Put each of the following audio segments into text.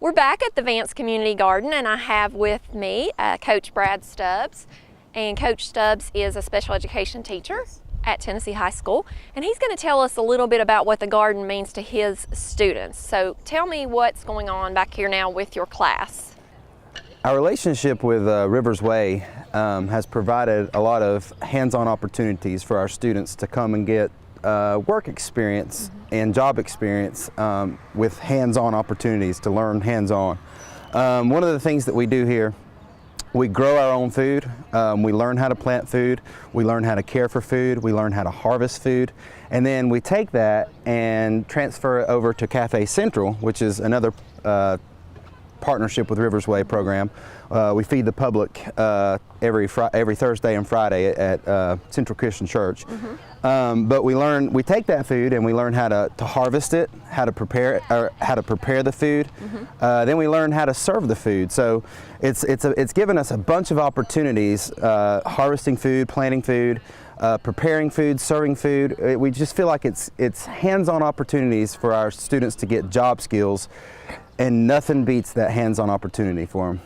We're back at the Vance Community Garden, and I have with me Coach Brad Stubbs. And Coach Stubbs is a special education teacher at Tennessee High School, and he's going to tell us a little bit about what the garden means to his students. So tell me what's going on back here now with your class. Our relationship with Rivers Way has provided a lot of hands-on opportunities for our students to come and get work experience and job experience with hands-on opportunities to learn hands-on. One of the things that we do here, we grow our own food, we learn how to plant food, we learn how to care for food, we learn how to harvest food, and then we take that and transfer it over to Cafe Central, which is another partnership with Rivers Way program. We feed the public every Thursday and Friday at Central Christian Church. But we take that food and we learn how to harvest it, how to prepare it, or how to prepare the food. Then we learn how to serve the food. So it's given us a bunch of opportunities: harvesting food, planting food, preparing food, serving food. We just feel like it's hands-on opportunities for our students to get job skills, and nothing beats that hands-on opportunity for them.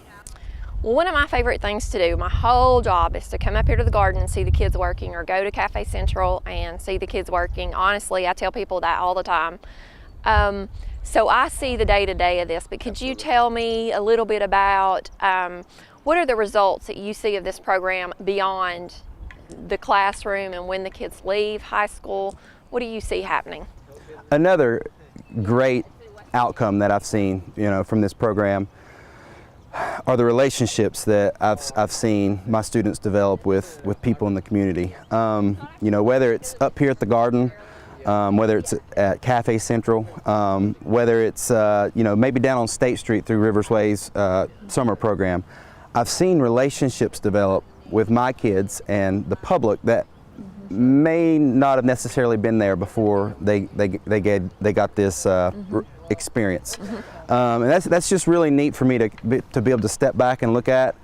Well, one of my favorite things to do, my whole job, is to come up here to the garden and see the kids working, or go to Cafe Central and see the kids working. Honestly, I tell people that all the time. So I see the day-to-day of this, but could you tell me a little bit about what are the results that you see of this program beyond the classroom, and when the kids leave high school? What do you see happening? Another great outcome that I've seen, from this program are the relationships that I've seen my students develop with people in the community. Whether it's up here at the garden, whether it's at Cafe Central, whether it's maybe down on State Street through Rivers Way's summer program, I've seen relationships develop with my kids and the public that may not have necessarily been there before they got this experience. And that's just really neat for me to be able to step back and look at.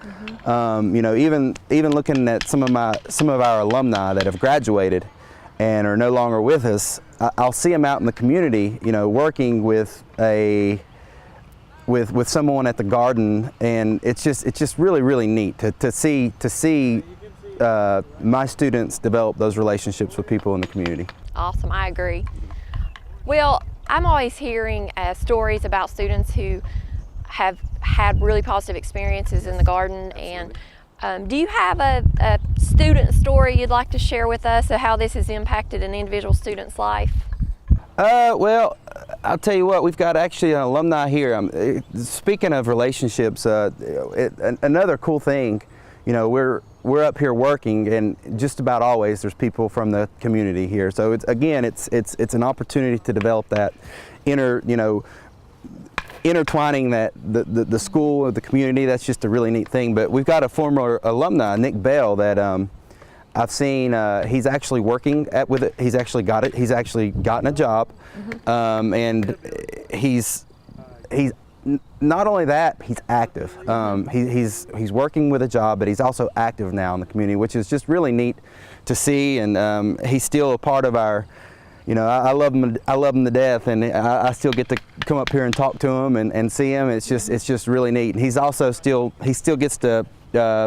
Even looking at some of our alumni that have graduated and are no longer with us, I'll see them out in the community, working with someone at the garden, and it's just really neat to see my students develop those relationships with people in the community. Awesome, I agree. Well, I'm always hearing stories about students who have had really positive experiences in the garden, and do you have a student story you'd like to share with us of how this has impacted an individual student's life? Well, I'll tell you what, we've got actually an alumni here. Speaking of relationships, another cool thing, we're up here working, and just about always there's people from the community here. So it's an opportunity to develop that intertwining that the school with the community. That's just a really neat thing. But we've got a former alumni, Nick Bell, that I've seen. He's actually working with it. He's actually gotten a job, and he's not only that, he's active. He's working with a job, but he's also active now in the community, which is just really neat to see. And he's still a part of our. I love him to death, and I still get to come up here and talk to him and see him. It's just really neat. And he's also still gets to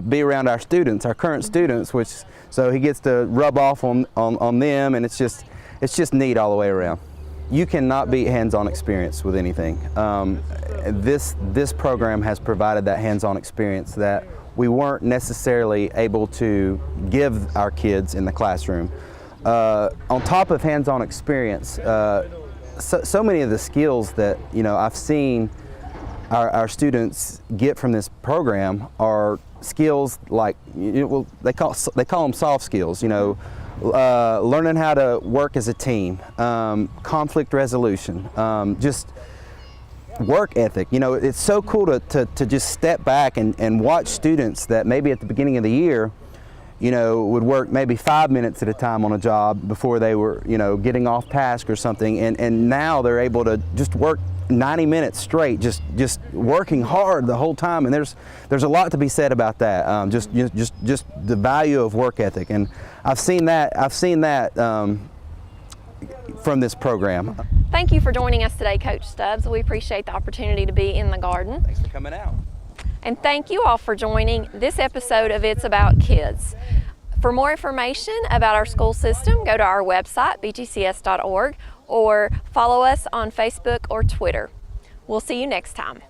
be around our students, our current students, so he gets to rub off on them, and it's just neat all the way around. You cannot beat hands-on experience with anything. This program has provided that hands-on experience that we weren't necessarily able to give our kids in the classroom. On top of hands-on experience, so many of the skills that I've seen our students get from this program are skills like they call them soft skills. Learning how to work as a team, conflict resolution, just work ethic. It's so cool to just step back and watch students that maybe at the beginning of the year, would work maybe 5 minutes at a time on a job before they were, getting off task or something, and now they're able to just work 90 minutes straight, just working hard the whole time. And there's a lot to be said about that. Just the value of work ethic, and I've seen that from this program. Thank you for joining us today, Coach Stubbs. We appreciate the opportunity to be in the garden. Thanks for coming out. And thank you all for joining this episode of It's About Kids. For more information about our school system, go to our website, bgcs.org, or follow us on Facebook or Twitter. We'll see you next time.